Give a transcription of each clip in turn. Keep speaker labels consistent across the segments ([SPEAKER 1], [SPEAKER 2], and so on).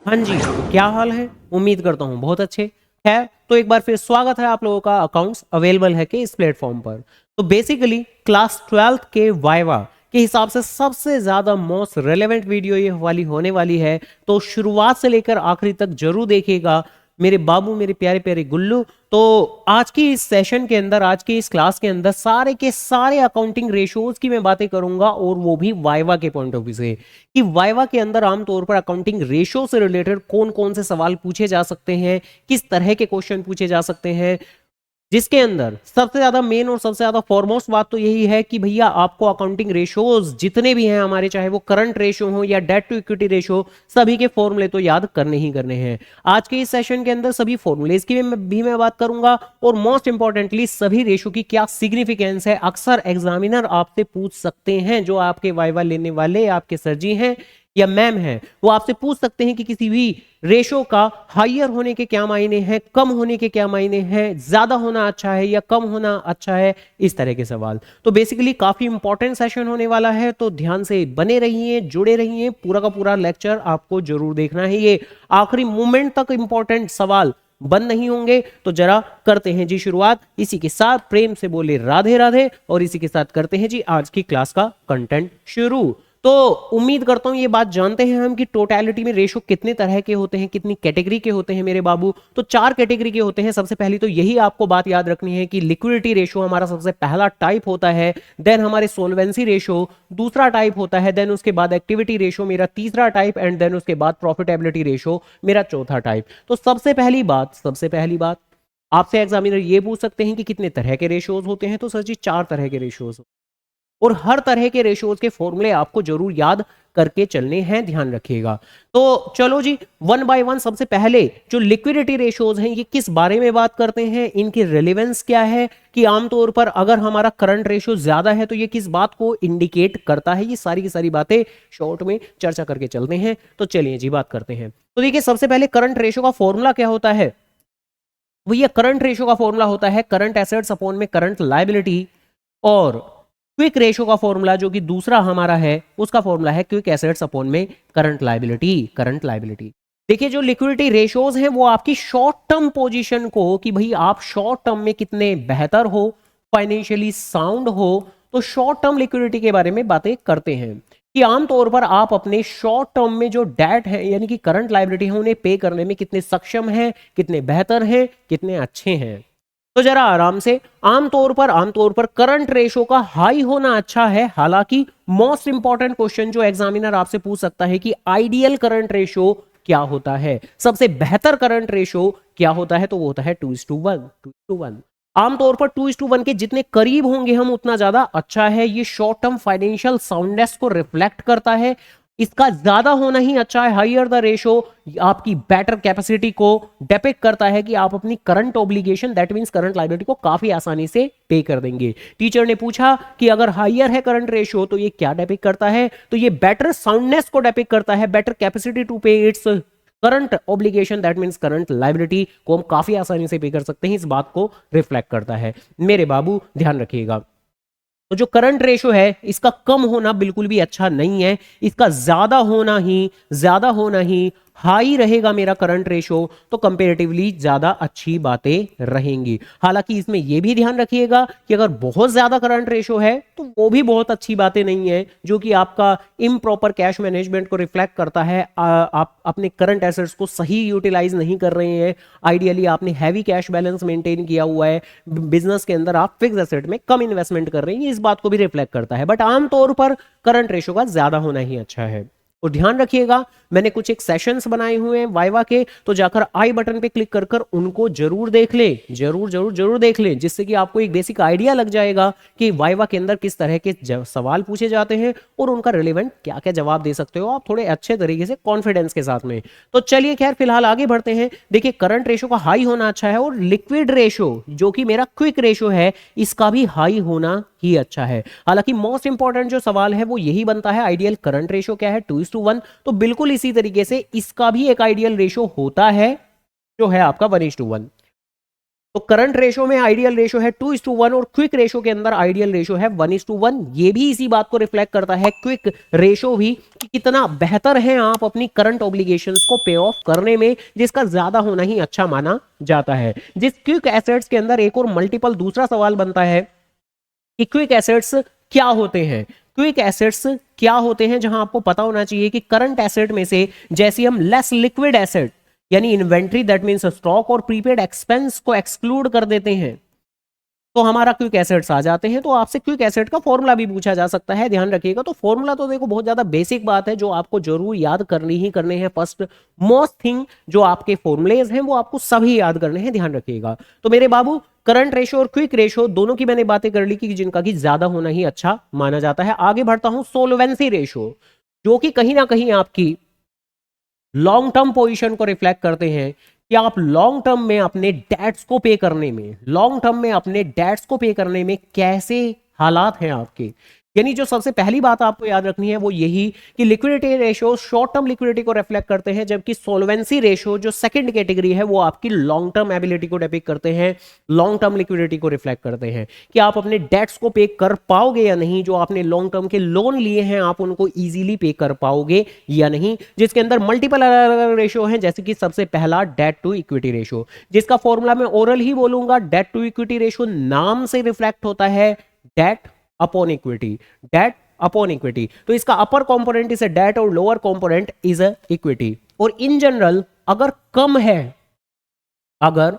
[SPEAKER 1] हाँ जी, तो क्या हाल है? उम्मीद करता हूँ बहुत अच्छे। खैर, तो एक बार फिर स्वागत है आप लोगों का। अकाउंट्स अवेलेबल है कि इस प्लेटफॉर्म पर। तो बेसिकली क्लास 12th के वाइवा के हिसाब से सबसे ज़्यादा मोस्ट रेलेवेंट वीडियो ये वाली होने वाली है। तो शुरुआत से लेकर आखिरी तक जरूर देखिएगा मेरे बाबू, मेरे प्यारे प्यारे गुल्लू। तो आज की इस सेशन के अंदर, आज की इस क्लास के अंदर सारे के सारे अकाउंटिंग रेशियोज की मैं बातें करूंगा, और वो भी वाइवा के पॉइंट ऑफ व्यू से कि वाइवा के अंदर आमतौर पर अकाउंटिंग रेशियो से रिलेटेड कौन कौन से सवाल पूछे जा सकते हैं, किस तरह के क्वेश्चन पूछे जा सकते हैं। जिसके अंदर सबसे ज्यादा मेन और सबसे ज्यादा फॉरमोस्ट बात तो यही है कि भैया आपको अकाउंटिंग रेशियोज जितने भी हैं हमारे, चाहे वो करंट रेशियो हो या डेट टू इक्विटी रेशियो, सभी के फॉर्मूले तो याद करने ही करने हैं। आज के इस सेशन के अंदर सभी फॉर्मूलेज की भी मैं बात करूंगा, और मोस्ट इंपॉर्टेंटली सभी रेशियो की क्या सिग्निफिकेंस है, अक्सर एग्जामिनर आपसे पूछ सकते हैं, जो आपके वाइवा लेने वाले आपके सर जी हैं या मैम है, वो आपसे पूछ सकते हैं कि किसी भी रेशो का हाइयर होने के क्या मायने हैं, कम होने के क्या मायने हैं, ज्यादा होना अच्छा है या कम होना अच्छा है, इस तरह के सवाल। तो बेसिकली काफी इंपॉर्टेंट सेशन होने वाला है, तो ध्यान से बने रहिए, जुड़े रहिए। पूरा का पूरा लेक्चर आपको जरूर देखना है, ये आखिरी मोमेंट तक इंपॉर्टेंट सवाल बंद नहीं होंगे। तो जरा करते हैं जी शुरुआत। इसी के साथ प्रेम से बोले राधे राधे, और इसी के साथ करते हैं जी आज की क्लास का कंटेंट शुरू। तो उम्मीद करता हूं ये बात जानते हैं हम कि टोटलिटी में रेशो कितने तरह के होते हैं, कितनी कैटेगरी के होते हैं मेरे बाबू। तो 4 कैटेगरी के होते हैं। सबसे पहली तो यही आपको बात याद रखनी है कि लिक्विडिटी रेशो हमारा सबसे पहला टाइप होता है, देन हमारे सोल्वेंसी रेशो दूसरा टाइप होता है, देन उसके बाद एक्टिविटी रेशो मेरा तीसरा टाइप, एंड देन उसके बाद प्रॉफिटेबिलिटी रेशो मेरा चौथा टाइप। तो सबसे पहली बात आपसे एग्जामिनर ये पूछ सकते हैं कि कितने तरह के रेशियोज होते हैं। तो सर जी 4 तरह के रेशियोज, और हर तरह के रेशियोज के फॉर्मूले आपको जरूर याद करके चलने हैं, ध्यान रखिएगा। तो चलो जी, वन बाय वन। सबसे पहले जो लिक्विडिटी रेशियोज हैं, ये किस बारे में बात करते हैं, इनकी रेलेवेंस क्या है, कि आमतौर पर अगर हमारा करंट रेशियो ज्यादा है तो ये किस बात को इंडिकेट करता है, ये सारी की सारी बातें शॉर्ट में चर्चा करके चलते हैं। तो चलिए जी बात करते हैं। तो देखिए, सबसे पहले करंट रेशियो का फॉर्मूला क्या होता है। भैया करंट रेशियो का फॉर्मूला होता है करंट एसेट्स अपॉन में करंट लायबिलिटी, और क्विक रेशो का फॉर्मूला जो कि दूसरा हमारा है, उसका फॉर्मूला है क्विक एसेट्स अपॉन में करंट लायबिलिटी। देखिए, जो लिक्विडिटी रेशियोज हैं वो आपकी शॉर्ट टर्म पोजीशन को, कि भाई आप शॉर्ट टर्म में कितने बेहतर हो, फाइनेंशियली साउंड हो, तो शॉर्ट टर्म लिक्विडिटी के बारे में बातें करते हैं कि आमतौर पर आप अपने शॉर्ट टर्म में जो डेट है यानी कि करंट लायबिलिटी है, उन्हें पे करने में कितने सक्षम हैं, कितने बेहतर हैं, कितने अच्छे हैं। तो जरा आराम से, आमतौर पर करंट रेशो का हाई होना अच्छा है। हालांकि मोस्ट इंपॉर्टेंट क्वेश्चन जो एग्जामिनर आपसे पूछ सकता है कि आइडियल करंट रेशो क्या होता है, सबसे बेहतर करंट रेशो क्या होता है, तो वो होता है 2:1। आमतौर पर 2:1 के जितने करीब होंगे हम, उतना ज्यादा अच्छा है। ये शॉर्ट टर्म फाइनेंशियल साउंडनेस को रिफ्लेक्ट करता है। इसका ज्यादा होना ही अच्छा है। हाइयर द रेशो आपकी बेटर कैपेसिटी को डेपिक्ट करता है कि आप अपनी current obligation, that means current liability को काफी आसानी से पे कर देंगे। टीचर ने पूछा कि अगर हाइयर है करंट रेशो तो ये क्या डेपिक्ट करता है, तो ये बेटर साउंडनेस को डेपिक्ट करता है, बेटर कैपेसिटी टू पे its current obligation, that means current liability को हम काफी आसानी से पे कर सकते हैं, इस बात को रिफ्लेक्ट करता है। मेरे बाबू ध्यान रखिएगा। तो जो करंट रेशो है, इसका कम होना बिल्कुल भी अच्छा नहीं है, इसका ज्यादा होना ही हाई रहेगा मेरा करंट रेशो, तो कंपेरेटिवली ज्यादा अच्छी बातें रहेंगी। हालांकि इसमें यह भी ध्यान रखिएगा कि अगर बहुत ज्यादा करंट रेशो है तो वो भी बहुत अच्छी बातें नहीं है, जो कि आपका इम्प्रॉपर कैश मैनेजमेंट को रिफ्लेक्ट करता है। आप अपने करंट एसेट्स को सही यूटिलाइज नहीं कर रहे हैं। आइडियली आपने हैवी कैश बैलेंस मेंटेन किया हुआ है, बिजनेस के अंदर आप फिक्स एसेट में कम इन्वेस्टमेंट कर रहे हैं, इस बात को भी रिफ्लेक्ट करता है। बट आमतौर पर करंट रेशो का ज्यादा होना ही अच्छा है। और ध्यान रखिएगा, मैंने कुछ एक सेशंस बनाए हुए हैं वाइवा के, तो जाकर आई बटन पे क्लिक कर कर उनको जरूर देख ले, जरूर देख ले, जिससे कि आपको एक बेसिक आइडिया लग जाएगा कि वाइवा के अंदर किस तरह के सवाल पूछे जाते हैं और उनका रिलेवेंट क्या क्या जवाब दे सकते हो आप थोड़े अच्छे तरीके से कॉन्फिडेंस के साथ में। तो चलिए खैर फिलहाल आगे बढ़ते हैं। देखिए, करंट रेशो का हाई होना अच्छा है, और लिक्विड रेशो जो कि मेरा क्विक रेशो है, इसका भी हाई होना ही अच्छा है। हालांकि मोस्ट इंपॉर्टेंट जो सवाल है वो यही बनता है, आइडियल करंट रेशो क्या है, 2:1। तो बिल्कुल इसी तरीके से इसका भी एक आइडियल रेशो होता है, जो है आपका 1:1। तो करंट रेशो में आइडियल रेशो है 2:1 और क्विक रेशो के अंदर आइडियल रेशो है 1:1। ये भी इसी बात को रिफ्लेक्ट करता है क्विक रेशो भी कि कितना बेहतर है आप अपनी करंट ऑब्लिगेशंस को पे ऑफ करने में, जिसका ज्यादा होना ही अच्छा माना जाता है। जिस क्विक एसेट्स के अंदर एक और मल्टीपल दूसरा सवाल बनता है कि क्विक एसेट्स क्या होते हैं। क्विक एसेट्स क्या होते हैं, जहां आपको पता होना चाहिए कि करंट एसेट में से जैसे हम लेस लिक्विड एसेट यानी इन्वेंट्री दैट मींस स्टॉक और प्रीपेड एक्सपेंस को एक्सक्लूड कर देते हैं तो हमारा क्विक एसेट्स आ जाते हैं। तो आपसे क्विक एसेट का फॉर्मूला भी पूछा जा सकता है, ध्यान रखिएगा। तो फॉर्मूला तो देखो बहुत ज्यादा बेसिक बात है जो आपको जरूर याद करनी ही करने हैं। फर्स्ट मोस्ट थिंग जो आपके फॉर्मूलेज हैं वो आपको सभी याद करने हैं, ध्यान रखिएगा। तो मेरे बाबू करंट रेशो और क्विक रेशो दोनों की मैंने बातें कर ली कि जिनका की ज्यादा होना ही अच्छा माना जाता है। आगे बढ़ता हूं, सोलवेंसी रेशो, जो कि कहीं ना कहीं आपकी लॉन्ग टर्म पोजीशन को रिफ्लेक्ट करते हैं कि आप लॉन्ग टर्म में अपने डेट्स को पे करने में, लॉन्ग टर्म में अपने डेट्स को पे करने में कैसे हालात हैं आपके। यानी जो सबसे पहली बात आपको याद रखनी है वो यही कि liquidity ratio short term liquidity को रिफ्लेक्ट करते हैं, जबकि सोलवेंसी रेशो जो सेकंड कैटेगरी है वो आपकी लॉन्ग टर्म एबिलिटी को डिपिक्ट करते हैं, लॉन्ग टर्म लिक्विडिटी को रिफ्लेक्ट करते हैं कि आप अपने डेट्स को पे कर पाओगे या नहीं। जो आपने लॉन्ग टर्म के लोन लिए हैं आप उनको इजीली पे कर पाओगे या नहीं, जिसके अंदर मल्टीपल अलग अलग रेशो हैं। जैसे कि सबसे पहला डेट टू इक्विटी रेशो, जिसका फॉर्मूला मैं ओरल ही बोलूंगा। डेट टू इक्विटी रेशो नाम से रिफ्लेक्ट होता है debt upon equity, debt upon equity. तो इसका upper component is a debt और lower component is a equity. और इन जनरल अगर कम है, अगर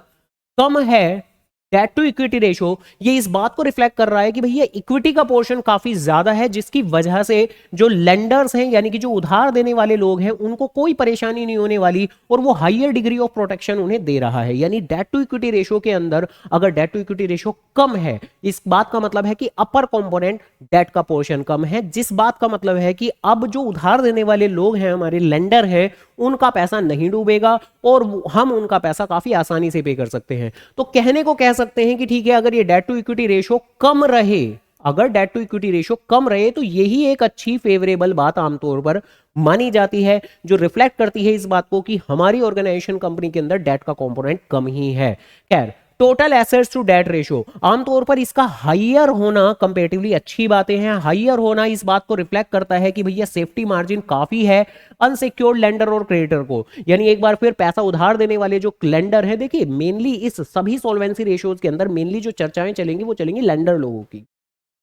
[SPEAKER 1] कम है डेट टू इक्विटी रेशो, ये इस बात को रिफ्लेक्ट कर रहा है कि भैया इक्विटी का पोर्शन काफी ज्यादा है, जिसकी वजह से जो लेंडर्स हैं यानी कि जो उधार देने वाले लोग हैं उनको कोई परेशानी नहीं होने वाली और वो हाईयर डिग्री ऑफ प्रोटेक्शन उन्हें दे रहा है। यानी डेट टू इक्विटी रेशो के अंदर अगर डेट टू इक्विटी रेशो कम है, इस बात का मतलब है कि अपर कंपोनेंट डेट का पोर्शन कम है, जिस बात का मतलब है कि अब जो उधार देने वाले लोग हैं, हमारे लेंडर हैं, उनका पैसा नहीं डूबेगा और हम उनका पैसा काफी आसानी से पे कर सकते हैं। तो कहने को कह सकते हैं कि ठीक है, अगर ये डेट टू इक्विटी रेशो कम रहे, अगर डेट टू इक्विटी रेशो कम रहे तो यही एक अच्छी फेवरेबल बात आमतौर पर मानी जाती है, जो रिफ्लेक्ट करती है इस बात को कि हमारी ऑर्गेनाइजेशन कंपनी के अंदर डेट का कंपोनेंट कम ही है। खैर, total assets to debt ratio, आमतौर पर इसका हाइयर होना कंपैरेटिवली अच्छी बातें हैं। हाइयर होना इस बात को रिफ्लेक्ट करता है कि भैया सेफ्टी मार्जिन काफी है अनसिक्योर्ड लेंडर और क्रेडिटर को। यानी एक बार फिर पैसा उधार देने वाले जो लेंडर है, देखिए मेनली इस सभी सॉल्वेंसी रेशियोज के अंदर मेनली जो चर्चाएं चलेंगी वो चलेंगी लेंडर लोगों की,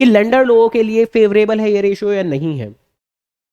[SPEAKER 1] कि लेंडर लोगों के लिए फेवरेबल है ये रेशियो या नहीं है।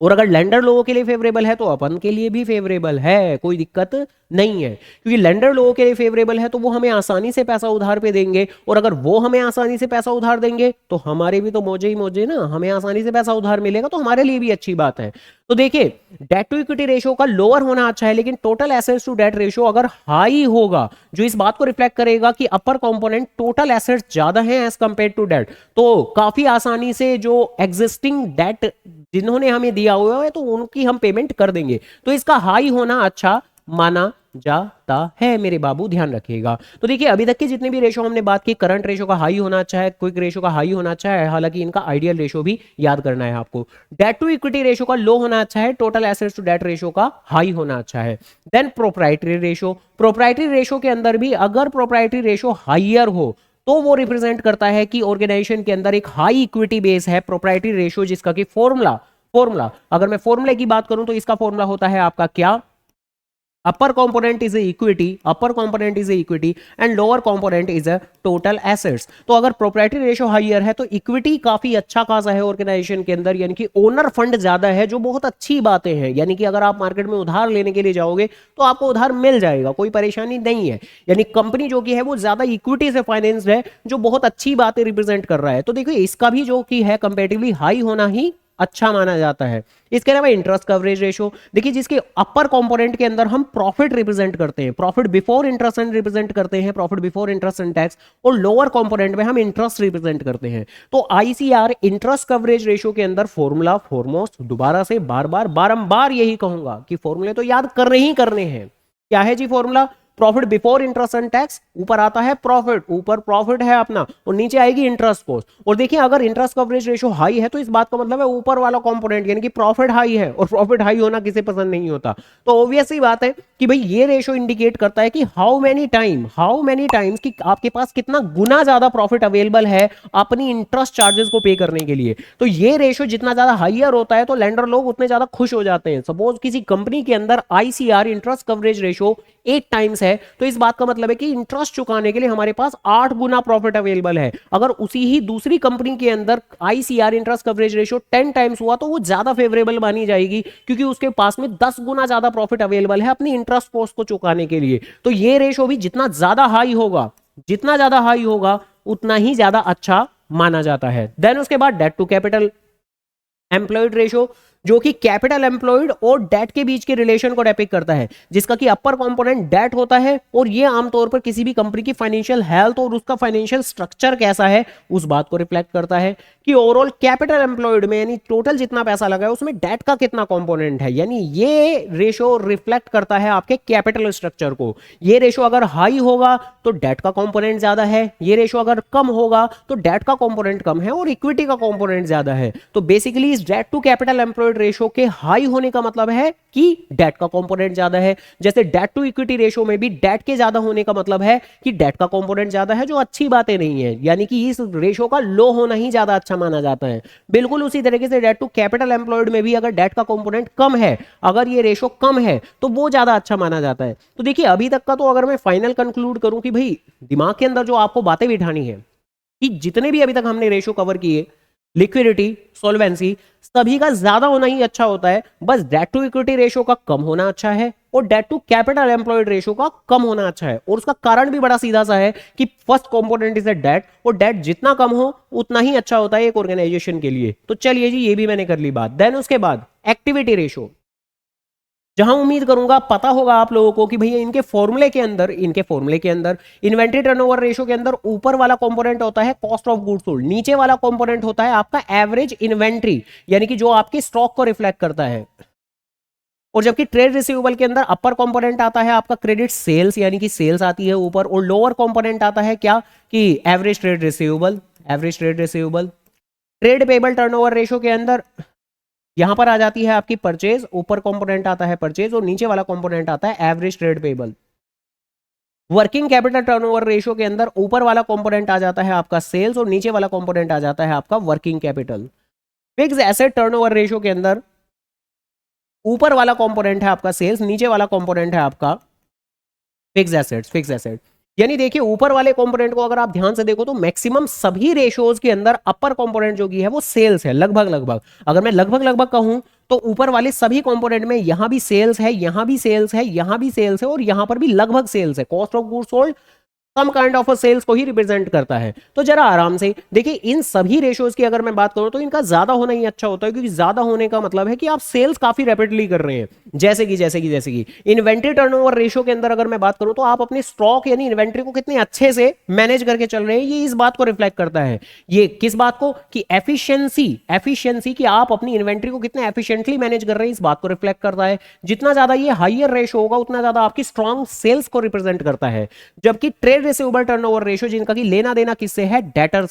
[SPEAKER 1] और अगर लेंडर लोगों के लिए फेवरेबल है तो अपन के लिए भी फेवरेबल है, कोई दिक्कत नहीं है। क्योंकि लेंडर लोगों के लिए फेवरेबल है तो वो हमें आसानी से पैसा उधार पे देंगे, और अगर वो हमें आसानी से पैसा उधार देंगे तो हमारे भी तो मौजे ही मौजे ना, हमें आसानी से पैसा उधार मिलेगा तो हमारे लिए भी अच्छी बात है। तो देखिए डेट टू इक्विटी रेशियो का लोअर होना अच्छा है, लेकिन total assets to debt ratio अगर हाई होगा, जो इस बात को रिफ्लेक्ट करेगा कि अपर कंपोनेंट टोटल एसेट्स ज्यादा हैं एज कंपेयर टू डेट, तो काफी आसानी से जो एग्जिस्टिंग डेट जिन्होंने हमें दिया हुआ है तो उनकी हम पेमेंट कर देंगे। तो इसका हाई होना अच्छा माना जाता है मेरे बाबू, ध्यान रखिएगा। तो देखिए अभी तक के जितने भी रेशो हमने बात की, करंट रेशो का हाई होना अच्छा है, क्विक रेशो का हाई होना अच्छा है, हालांकि इनका आइडियल रेशो भी याद करना है आपको। डेट टू इक्विटी रेशो का लो होना अच्छा है, total assets to debt ratio का हाई होना अच्छा है। Then proprietary ratio, proprietary ratio के अंदर भी अगर प्रोप्राइटरी रेशो हाइयर हो तो वो रिप्रेजेंट करता है कि ऑर्गेनाइजेशन के अंदर एक हाई इक्विटी बेस है। प्रोप्राइटरी रेशो जिसका कि फॉर्मूला अगर मैं फॉर्मूले की बात करूं तो इसका फॉर्मूला होता है आपका क्या, upper component is equity, upper component is equity and lower component is a total assets. तो अगर प्रोप्राइटरी रेशो हाइयर है तो इक्विटी काफी अच्छा खासा है ऑर्गेनाइजेशन के अंदर, यानी कि ओनर फंड ज्यादा है, जो बहुत अच्छी बातें हैं। यानी कि अगर आप मार्केट में उधार लेने के लिए जाओगे तो आपको उधार मिल जाएगा, कोई परेशानी नहीं है। यानी कंपनी जो की है वो ज्यादा इक्विटी से फाइनेंस्ड है, जो बहुत अच्छी बातें रिप्रेजेंट कर रहा है। तो देखिए इसका भी जो की है कंपेरेटिवली हाई होना ही अच्छा माना जाता है। इसके अलावा इंटरेस्ट कवरेज रेशो, देखिए जिसके अपर कंपोनेंट के अंदर हम प्रॉफिट रिप्रेजेंट करते हैं, profit before interest and represent करते हैं, profit before interest and tax, और लोअर कंपोनेंट में हम इंटरेस्ट रिप्रेजेंट करते हैं। तो आईसीआर इंटरेस्ट कवरेज रेशो के अंदर फॉर्मूला फॉरमोस्ट दोबारा से बारंबार यही कहूंगा कि फॉर्मूले तो याद करने ही करने हैं। क्या है जी formula, profit before interest and tax, ऊपर आता है प्रॉफिट, ऊपर प्रॉफिट है अपना और नीचे आएगी इंटरेस्ट कॉस्ट। और देखिए अगर इंटरेस्ट कवरेज रेशो हाई है तो इस बात का मतलब है ऊपर वाला कंपोनेंट यानी कि प्रॉफिट हाई है, और प्रॉफिट हाई होना किसे पसंद नहीं होता। तो ऑब्वियस सी बात है कि भाई ये रेशो इंडिकेट करता है कि हाउ मेनी टाइम्स कि आपके पास कितना गुना ज्यादा प्रॉफिट अवेलेबल है अपनी इंटरेस्ट चार्जेस को पे करने के लिए। तो ये रेशो जितना ज्यादा हाईयर होता है तो लेंडर लोग उतने ज्यादा खुश हो जाते हैं। सपोज किसी कंपनी के अंदर ICR interest coverage ratio 8 times है तो इस बात का मतलब है कि इंटरेस्ट चुकाने के लिए हमारे पास 8 गुना प्रॉफिट अवेलेबल है। अगर उसी ही दूसरी कंपनी के अंदर ICR interest coverage ratio 10 times हुआ तो वो ज्यादा फेवरेबल मानी जाएगी क्योंकि उसके पास में 10 गुना ज्यादा प्रॉफिट अवेलेबल है अपनी इंटरेस्ट कॉस्ट को चुकाने के लिए। तो ये रेशो भी जितना ज्यादा हाई होगा उतना ही ज्यादा अच्छा माना जाता है। देन उसके बाद debt to capital employed ratio, जो कि कैपिटल एम्प्लॉयड और डेट के बीच के रिलेशन को डिपिक्ट करता है, जिसका कि अपर कंपोनेंट डेट होता है और ये आमतौर पर किसी भी कंपनी की फाइनेंशियल हेल्थ और उसका फाइनेंशियल स्ट्रक्चर कैसा है उस बात को रिफ्लेक्ट करता है कि ओवरऑल कैपिटल एम्प्लॉयड में यानी टोटल जितना पैसा लगा है उसमें डेट का कितना कंपोनेंट है, यानी ये रेशो रिफ्लेक्ट करता है आपके कैपिटल स्ट्रक्चर को। ये रेशो अगर हाई होगा तो डेट का कंपोनेंट ज्यादा है, ये रेशो अगर कम होगा तो डेट का कंपोनेंट कम है और इक्विटी का कंपोनेंट ज्यादा है। तो बेसिकली इस debt to capital employed ratio के हाई होने का मतलब है कि डेट का कंपोनेंट ज्यादा है। जैसे डेट टू इक्विटी रेशो में भी डेट के ज्यादा होने का मतलब है कि डेट का कंपोनेंट ज्यादा है, जो अच्छी बातें नहीं है, यानी कि इस रेशो का लो होना ही ज्यादा अच्छा माना जाता है। बिल्कुल उसी तरीके से डेट टू कैपिटल एम्प्लॉयड में भी अगर डेट का कंपोनेंट कम है, अगर ये रेशो कम है तो वो ज्यादा अच्छा माना जाता है। तो देखिए अभी तक का तो अगर मैं फाइनल कंक्लूड करूं कि भाई दिमाग के अंदर जो आपको बातें बिठानी है कि जितने भी अभी तक हमने रेशो कवर किए, लिक्विडिटी, सॉल्वेंसी, सभी का ज्यादा होना ही अच्छा होता है। बस डेट टू इक्विटी रेशो का कम होना अच्छा है और debt to capital employed ratio का कम होना अच्छा है। और उसका कारण भी बड़ा सीधा सा है कि फर्स्ट कंपोनेंट इज डेट, और डेट जितना कम हो उतना ही अच्छा होता है एक ऑर्गेनाइजेशन के लिए। तो चलिए जी ये भी मैंने कर ली बात। देन उसके बाद एक्टिविटी रेशो, जहां उम्मीद करूंगा पता होगा आप लोगों को कि भैया इनके फॉर्मूले के अंदर इन्वेंट्री टर्नओवर रेशो के अंदर ऊपर वाला कंपोनेंट होता है कॉस्ट ऑफ गुड्स सोल्ड, नीचे वाला कंपोनेंट होता है आपका एवरेज इन्वेंट्री, यानी कि जो आपके स्टॉक को रिफ्लेक्ट करता है। और जबकि ट्रेड रिसीवेबल के अंदर अपर कंपोनेंट आता है आपका क्रेडिट सेल्स, यानी कि सेल्स आती है ऊपर, और लोअर कंपोनेंट आता है क्या कि average trade receivable. Trade payable turnover ratio के अंदर यहां पर आ जाती है आपकी परचेज, ऊपर कंपोनेंट आता है परचेज और नीचे वाला कंपोनेंट आता है average trade payable. Working capital turnover ratio के अंदर ऊपर वाला कंपोनेंट आ जाता है आपका सेल्स और नीचे वाला कंपोनेंट आ जाता है आपका working capital. Fix asset turnover ratio के अंदर ऊपर वाला कंपोनेंट है आपका सेल्स, नीचे वाला कंपोनेंट है आपका फिक्स एसेट। यानी देखिए ऊपर वाले कंपोनेंट को अगर आप ध्यान से देखो तो मैक्सिमम सभी रेशोज के अंदर अपर कंपोनेंट जो की है वो सेल्स है, लगभग। अगर मैं लगभग कहूं तो ऊपर वाले सभी कंपोनेंट में यहां भी सेल्स है, यहां भी सेल्स है, यहां भी सेल्स है और यहां पर भी लगभग सेल्स है। Cost of goods sold some kind of sales को ही रिप्रेजेंट करता है। तो जरा आराम से देखिए इन सभी रेशोज की अगर मैं बात करूं तो इनका ज्यादा होना ही अच्छा होता है, क्योंकि ज्यादा होने का मतलब है कि आप सेल्स काफी रैपिडली कर रहे हैं। जैसे कि इन्वेंट्री टर्नओवर रेशो के अंदर अगर मैं बात करूं तो आप अपने स्टॉक यानी इन्वेंट्री को कितने अच्छे से मैनेज करके चल रहे हैं, ये इस बात को रिफ्लेक्ट करता है। ये किस बात को कि एफिशिएंसी कि आप अपनी इन्वेंट्री को कितने एफिशिएंटली मैनेज कर रहे हैं, इस बात को रिफ्लेक्ट करता है। जितना ज्यादा ये हाइयर रेशो होगा उतना ज्यादा आपकी स्ट्रॉन्ग सेल्स को रिप्रेजेंट करता है। जबकि ट्रेड रिसीवेबल टर्नओवर रेशो जिनका कि लेना देना किससे है, डेटर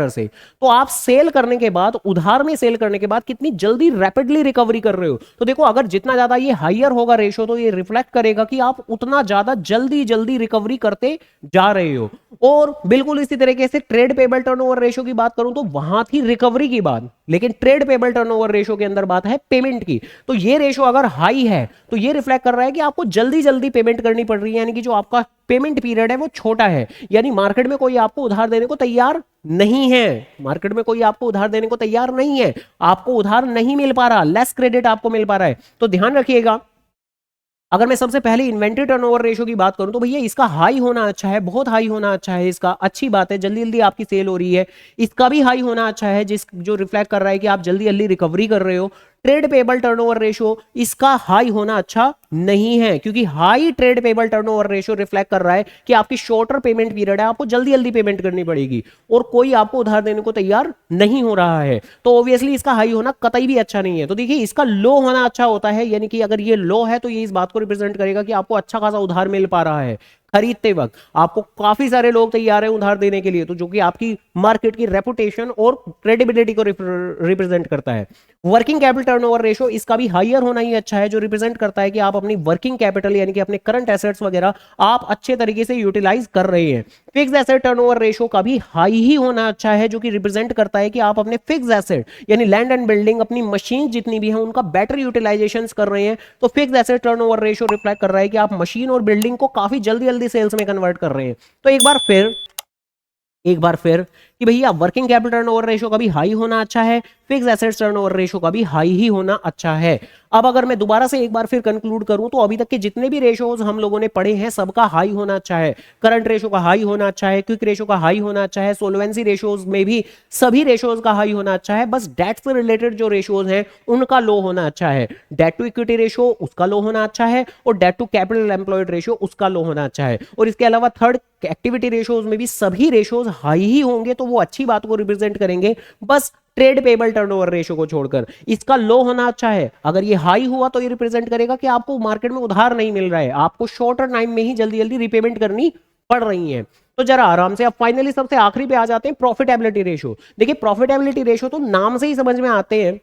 [SPEAKER 1] से, तो आप सेल करने के बाद, उधार में सेल करने के बाद कितनी जल्दी रैपिडली रिकवरी कर रहे हो। तो देखो अगर जितना ज्यादा ये हाइयर होगा रेशो तो ये रिफ्लेक्ट करेगा कि आप उतना ज्यादा जल्दी रिकवरी करते जा रहे हो। और बिल्कुल इसी तरीके से ट्रेड पेबल टर्नओवर रेशो की बात करूं तो वहां थी रिकवरी की बात, लेकिन ट्रेड पेबल टर्नओवर रेशो के अंदर बात है पेमेंट की। तो ये रेशो अगर हाई है तो ये रिफ्लेक्ट कर रहा है कि आपको जल्दी पेमेंट करनी पड़ रही है, यानी कि जो आपका पेमेंट पीरियड है वो छोटा है, यानी मार्केट में कोई आपको उधार देने को तैयार नहीं है, आपको उधार नहीं मिल पा रहा, लेस क्रेडिट आपको मिल पा रहा है। तो ध्यान रखिएगा अगर मैं सबसे पहले इन्वेंट्री टर्नओवर रेशो की बात करूं तो भैया इसका हाई होना अच्छा है, बहुत हाई होना अच्छा है, इसका अच्छी बात है, जल्दी आपकी सेल हो रही है। इसका भी हाई होना अच्छा है, जो रिफ्लेक्ट कर रहा है कि आप जल्दी रिकवरी कर रहे हो। ट्रेड पेबल टर्नओवर रेशियो इसका हाई होना अच्छा नहीं है, क्योंकि high trade payable turnover ratio reflect कर रहा है कि आपकी शॉर्टर पेमेंट पीरियड है, आपको जल्दी जल्दी पेमेंट करनी पड़ेगी और कोई आपको उधार देने को तैयार नहीं हो रहा है। तो ऑब्वियसली इसका हाई होना कतई भी अच्छा नहीं है। तो देखिए इसका लो होना अच्छा होता है, यानी कि अगर ये लो है तो ये इस बात को रिप्रेजेंट करेगा कि आपको अच्छा खासा उधार मिल पा रहा है खरीदते वक्त, आपको काफी सारे लोग तैयार हैं उधार देने के लिए, तो जो कि आपकी मार्केट की रेपुटेशन और क्रेडिबिलिटी को रिप्रेजेंट करता है। वर्किंग कैपिटल टर्नओवर रेशियो इसका भी हाईयर होना ही अच्छा है, जो रिप्रेजेंट करता है कि आप अपनी वर्किंग कैपिटल यानी कि अपने करंट एसेट्स वगैरह आप अच्छे तरीके से यूटिलाइज कर रहे हैं। फिक्स एसेट टर्नओवर रेशियो का भी हाई ही होना अच्छा है, जो कि रिप्रेजेंट करता है कि आप अपने फिक्स एसेट यानी लैंड एंड बिल्डिंग, अपनी मशीन जितनी भी है उनका बेटर यूटिलाइजेशन कर रहे हैं। तो fix asset turnover ratio reflect कर रहा है कि आप मशीन और बिल्डिंग को काफी जल्दी जल्दी सेल्स में कन्वर्ट कर रहे हैं। तो एक बार फिर कि भैया वर्किंग कैपिटल टर्नओवर रेशियो का भी हाई होना अच्छा है, फिक्स एसेट्स टर्नओवर रेशियो का भी हाई ही होना अच्छा है। अब अगर मैं दोबारा से एक बार फिर कंक्लूड करूं तो अभी तक के जितने भी रेशियोज हम लोगों ने पढ़े हैं सबका हाई होना अच्छा है। करंट रेशियो का हाई होना अच्छा है, क्विक रेशियो का हाई होना अच्छा है, सोल्वेंसी रेशियोज में भी सभी रेशियोज का हाई होना अच्छा है। बस डेट से रिलेटेड जो रेशियोज हैं उनका लो होना अच्छा है। डेट टू इक्विटी रेशियो उसका लो होना अच्छा है और debt to capital employed ratio उसका लो होना अच्छा है। और इसके अलावा थर्ड एक्टिविटी रेशियोज में भी सभी रेशियोज हाई ही होंगे, तो वो अच्छी बात को रिप्रेजेंट करेंगे, बस ट्रेड पेबल टर्नओवर रेशियो को छोड़कर। इसका लो होना अच्छा है, अगर ये हाई हुआ तो ये रिप्रेजेंट करेगा कि आपको मार्केट में उधार नहीं मिल रहा है, आपको शॉर्टर टाइम में ही जल्दी जल्दी रिपेमेंट करनी पड़ रही है। तो जरा आराम से अब फाइनली सबसे आखिरी पे आ जाते हैं प्रॉफिटेबिलिटी रेशियो। देखिए प्रॉफिटेबिलिटी रेशियो तो नाम से ही समझ में आते हैं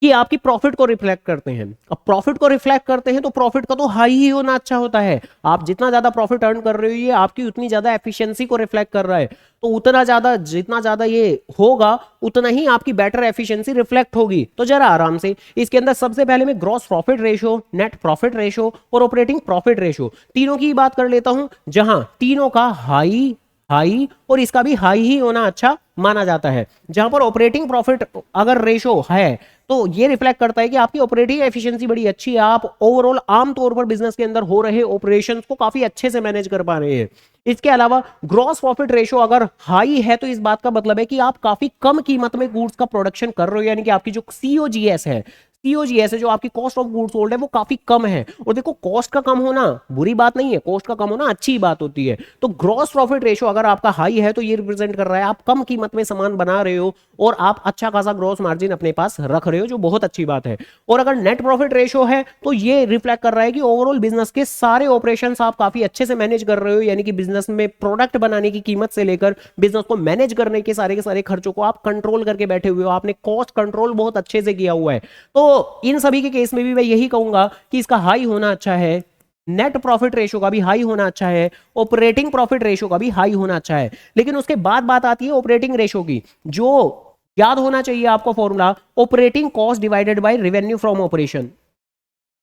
[SPEAKER 1] कि आपकी प्रॉफिट को रिफ्लेक्ट करते हैं। अब प्रॉफिट को रिफ्लेक्ट करते हैं तो प्रॉफिट का तो हाई ही होना अच्छा होता है। आप जितना ज्यादा प्रॉफिट अर्न कर रहे हो ये आपकी उतनी ज्यादा एफिशिएंसी को रिफ्लेक्ट कर रहा है, तो उतना ज्यादा जितना ज्यादा ये होगा उतना ही आपकी बेटर एफिशिएंसी रिफ्लेक्ट होगी। तो जरा आराम से इसके अंदर सबसे पहले मैं gross profit ratio, net profit ratio और ऑपरेटिंग प्रॉफिट रेशियो तीनों की बात कर लेता हूं, जहां तीनों का हाई हाई और इसका भी हाई ही होना अच्छा माना जाता है। जहां पर ऑपरेटिंग प्रॉफिट अगर रेशो है तो ये रिफ्लेक्ट करता है कि आपकी ऑपरेटिंग एफिशिएंसी बड़ी अच्छी है, आप ओवरऑल आमतौर पर बिजनेस के अंदर हो रहे ऑपरेशंस को काफी अच्छे से मैनेज कर पा रहे हैं। इसके अलावा ग्रॉस प्रॉफिट रेशो अगर हाई है तो इस बात का मतलब है कि आप काफी कम कीमत में गुड्स का प्रोडक्शन कर रहे हो, यानी कि आपकी जो सीओजीएस है, सीओजीएस है जो आपकी कॉस्ट ऑफ गुड्स सोल्ड है वो काफी कम है। और देखो कॉस्ट का कम होना बुरी बात नहीं है, कॉस्ट का कम होना अच्छी बात होती है। तो ग्रॉस प्रॉफिट रेशो अगर आपका हाई है तो ये रिप्रेजेंट कर रहा है आप कम कीमत में सामान बना रहे हो और आप अच्छा खासा ग्रॉस मार्जिन अपने पास रख रहे हो, जो बहुत अच्छी बात है। और अगर नेट प्रॉफिट रेशो है तो ये रिफ्लेक्ट कर रहा है कि ओवरऑल बिजनेस के सारे ऑपरेशंस आप काफी अच्छे से मैनेज कर रहे हो, यानी कि बिजनेस में प्रोडक्ट बनाने की कीमत से लेकर बिजनेस को मैनेज करने के सारे खर्चों को आप कंट्रोल करके बैठे हुए हो, आपने कॉस्ट कंट्रोल बहुत अच्छे से किया हुआ है। तो इन सभी के केस में भी मैं यही कहूंगा कि इसका हाई होना अच्छा है, नेट प्रॉफिट रेशो का भी हाई होना अच्छा है, ऑपरेटिंग प्रॉफिट रेशो का भी हाई होना अच्छा है। लेकिन उसके बाद बात आती है ऑपरेटिंग रेशो की, जो याद होना चाहिए आपको formula, operating cost divided by revenue from operation.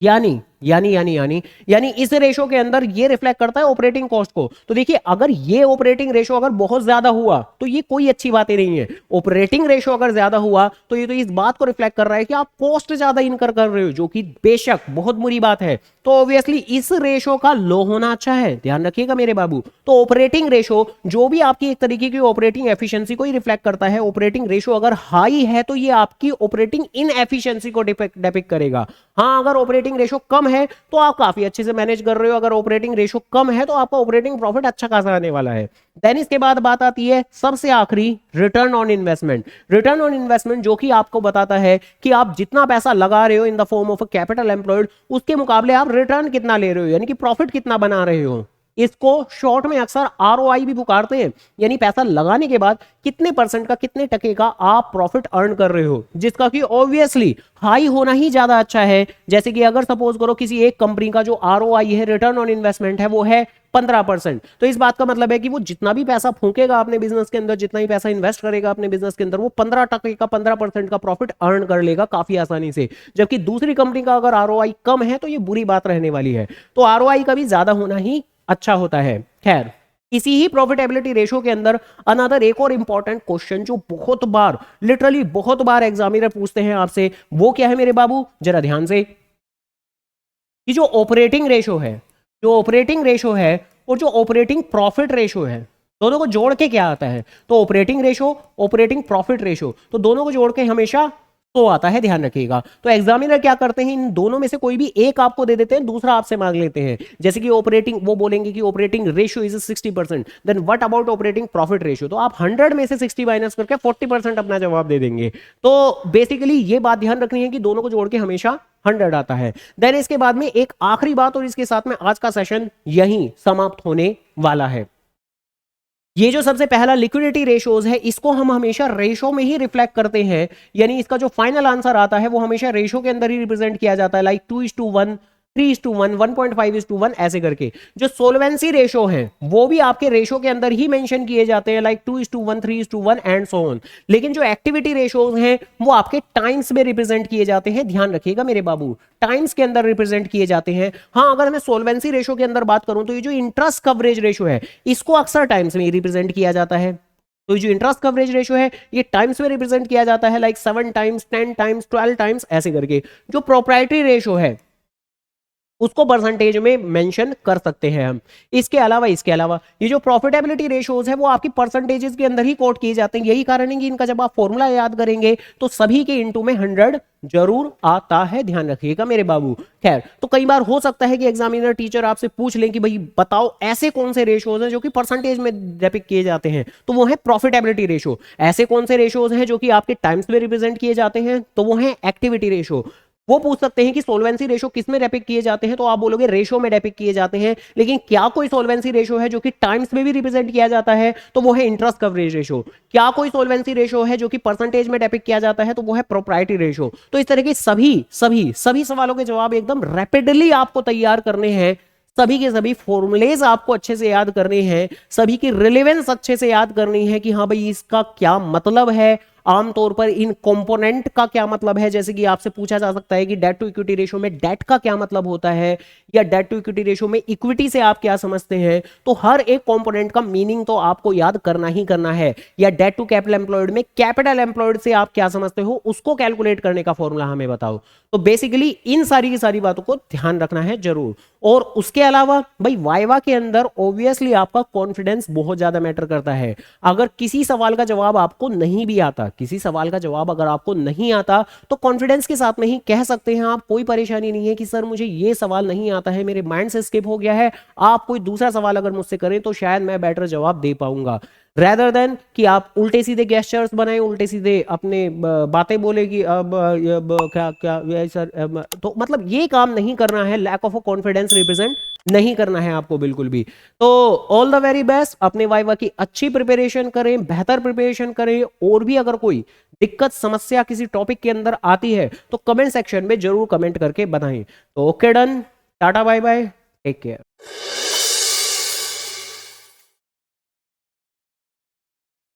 [SPEAKER 1] यानी यानी यानी यानी यानी इस रेशो के अंदर ये रिफ्लेक्ट करता है ऑपरेटिंग कॉस्ट को। तो देखिए अगर ये ऑपरेटिंग रेशो अगर बहुत ज्यादा हुआ तो ये कोई अच्छी बात ही नहीं है। ऑपरेटिंग रेशो अगर ज्यादा हुआ तो ये तो इस बात को रिफ्लेक्ट कर रहा है कि आप कॉस्ट ज्यादा इनकर कर रहे हो, जो कि बेशक बहुत बुरी बात है। तो ऑब्वियसली इस रेशो का लो होना अच्छा है, ध्यान रखिएगा मेरे बाबू। तो ऑपरेटिंग रेशो जो भी आपकी एक तरीके की ऑपरेटिंग एफिशिएंसी को ही रिफ्लेक्ट करता है। ऑपरेटिंग रेशो अगर हाई है तो ये आपकी ऑपरेटिंग इनएफिशिएंसी को डिपिक्ट करेगा। हाँ, अगर ऑपरेटिंग रेशो कम है तो आप काफी अच्छे से मैनेज कर रहे हो, अगर ऑपरेटिंग रेशो कम है तो आपका ऑपरेटिंग प्रॉफिट अच्छा खासा आने वाला है। देन इसके बाद बात आती है सबसे आखिरी, return on investment. Return on investment जो कि आपको बताता है कि आप जितना पैसा लगा रहे हो in the form of capital employed, उसके मुकाबले आप रिटर्न कितना ले रहे हो, यानी कि प्रॉफिट कितना बना रहे हो। इसको शॉर्ट में अक्सर आरओआई भी पुकारते हैं, यानी पैसा लगाने के बाद कितने परसेंट का, कितने टके का आप प्रॉफिट अर्न कर रहे हो, जिसका कि ऑब्वियसली हाई होना ही ज्यादा अच्छा है। जैसे कि अगर सपोज करो किसी एक कंपनी का जो आरओआई है, रिटर्न ऑन इन्वेस्टमेंट है, वो है 15%, तो इस बात का मतलब है कि वो जितना भी पैसा फूकेगा अपने बिजनेस के अंदर, जितना भी पैसा इन्वेस्ट करेगा अपने बिजनेस के अंदर, वो 15% का 15% का प्रॉफिट अर्न कर लेगा काफी आसानी से। जबकि दूसरी कंपनी का अगर आरओआई कम है तो ये बुरी बात रहने वाली है। तो आरओआई का भी ज्यादा होना ही अच्छा होता है। खैर, इसी ही प्रॉफिटेबिलिटी रेशो के अंदर अनदर एक और इंपॉर्टेंट क्वेश्चन जो बहुत बार, लिटरली बहुत बार एग्जामिनर पूछते हैं आपसे, वो क्या है मेरे बाबू, जरा ध्यान से। कि जो ऑपरेटिंग रेशो है, जो ऑपरेटिंग रेशो है और जो ऑपरेटिंग प्रॉफिट रेशो है, दोनों को जोड़ के क्या आता है, तो operating ratio, operating profit ratio, तो दोनों को जोड़ के हमेशा तो आता है, ध्यान रखिएगा। तो एग्जामिनर क्या करते हैं, इन दोनों में से कोई भी एक आपको दे देते हैं, दूसरा आपसे मांग लेते हैं। जैसे कि ऑपरेटिंग, वो बोलेंगे कि operating ratio is 60%, then what about operating profit ratio, तो आप 100 में से 60 माइनस करके 40% अपना जवाब दे देंगे। तो बेसिकली ये बात ध्यान रखनी है कि दोनों को जोड़ के हमेशा 100 आता है। देन इसके बाद में एक आखिरी बात, और इसके साथ में आज का सेशन यहीं समाप्त होने वाला है। ये जो सबसे पहला लिक्विडिटी रेशोज है, इसको हम हमेशा रेशो में ही रिफ्लेक्ट करते हैं, यानी इसका जो फाइनल आंसर आता है वो हमेशा रेशो के अंदर ही रिप्रेजेंट किया जाता है, लाइक 2:1, 3:1, 1.5:1 ऐसे करके। जो सोलवेंसी रेशो है वो भी आपके रेशो के अंदर ही मेंशन किए जाते हैं, लाइक 2:1, 3:1 एंड सो ऑन। लेकिन जो एक्टिविटी रेशोज हैं वो आपके टाइम्स में रिप्रेजेंट किए जाते हैं, ध्यान रखिएगा मेरे बाबू, टाइम्स के अंदर रिप्रेजेंट किए जाते हैं। हाँ, अगर मैं सोलवेंसी रेशो के अंदर बात करूं तो ये जो इंटरेस्ट कवरेज रेशो है इसको अक्सर टाइम्स में रिप्रेजेंट किया जाता है। तो ये जो इंटरेस्ट कवरेज रेशो है ये टाइम्स में रिप्रेजेंट किया जाता है, लाइक 7 टाइम्स, 10 टाइम्स, 12 टाइम्स ऐसे करके। जो प्रोप्राइटरी रेशो है उसको परसेंटेज में मेंशन कर सकते हैं हम। इसके अलावा ये जो प्रॉफिटेबिलिटी रेशोज है वो आपकी परसेंटेजेस के अंदर ही कोट किए जाते हैं। यही कारण है कि इनका जब आप फॉर्मूला याद करेंगे तो सभी के इनटू में 100 जरूर आता है, ध्यान रखिएगा मेरे बाबू। खैर, तो कई बार हो सकता है कि एग्जामिनर टीचर आपसे पूछ लें कि भाई बताओ ऐसे कौन से रेशोज हैं जो कि परसेंटेज में डिपिक्ट किए जाते हैं, तो वो है प्रॉफिटेबिलिटी रेशो। ऐसे कौन से रेशोज हैं जो कि आपके टाइम्स में रिप्रेजेंट किए जाते हैं, तो वो है एक्टिविटी रेशो। वो पूछ सकते हैं कि सोल्वेंसी रेशो किस में डेपिक्ट किए जाते हैं, तो आप बोलोगे रेशो में डेपिक्ट किए जाते हैं। लेकिन क्या कोई सोल्वेंसी रेशो है जो कि टाइम्स में भी रिप्रेजेंट किया जाता है, तो वो है इंटरेस्ट कवरेज रेशो। क्या कोई सोल्वेंसी रेशो है जो कि परसेंटेज में डेपिक्ट किया जाता है, तो वो है प्रोप्राइटरी रेशो। तो इस तरह के सभी सवालों के जवाब एकदम रैपिडली आपको तैयार करने हैं। सभी के सभी फॉर्मूलेज आपको अच्छे से याद करने हैं, सभी की रिलेवेंस अच्छे से याद करनी है कि हाँ भाई इसका क्या मतलब है, आमतौर पर इन कंपोनेंट का क्या मतलब है। जैसे कि आपसे पूछा जा सकता है कि डेट टू इक्विटी रेशो में डेट का क्या मतलब होता है, या डेट टू इक्विटी रेशो में इक्विटी से आप क्या समझते हैं। तो हर एक कंपोनेंट का मीनिंग तो आपको याद करना ही करना है। या डेट टू कैपिटल एम्प्लॉयड में कैपिटल एम्प्लॉयड से आप क्या समझते हो, उसको कैलकुलेट करने का फॉर्मूला हमें बताओ। तो बेसिकली इन सारी की सारी बातों को ध्यान रखना है जरूर। और उसके अलावा भाई वाइवा के अंदर ऑब्वियसली आपका कॉन्फिडेंस बहुत ज्यादा मैटर करता है। अगर किसी सवाल का जवाब आपको नहीं भी आता, किसी सवाल का जवाब अगर आपको नहीं आता, तो कॉन्फिडेंस के साथ में ही कह सकते हैं आप, कोई परेशानी नहीं है कि सर मुझे ये सवाल नहीं आता है, मेरे माइंड से स्किप हो गया है। आप कोई दूसरा सवाल अगर मुझसे करें तो शायद मैं बेटर जवाब दे पाऊंगा, रेदर देन कि आप उल्टे सीधे गेस्चर्स बनाए, उल्टे सीधे अपने बातें बोले कि अब क्या क्या ये सर तो मतलब ये काम नहीं करना है। लैक ऑफ कॉन्फिडेंस रिप्रेजेंट नहीं करना है आपको बिल्कुल भी। तो ऑल द वेरी बेस्ट, अपने वाइवा की अच्छी प्रिपरेशन करें, बेहतर प्रिपरेशन करें। और भी अगर कोई दिक्कत समस्या किसी टॉपिक के अंदर आती है तो कमेंट सेक्शन में जरूर कमेंट करके बताएं। तो okay, done, tata bye bye, take care.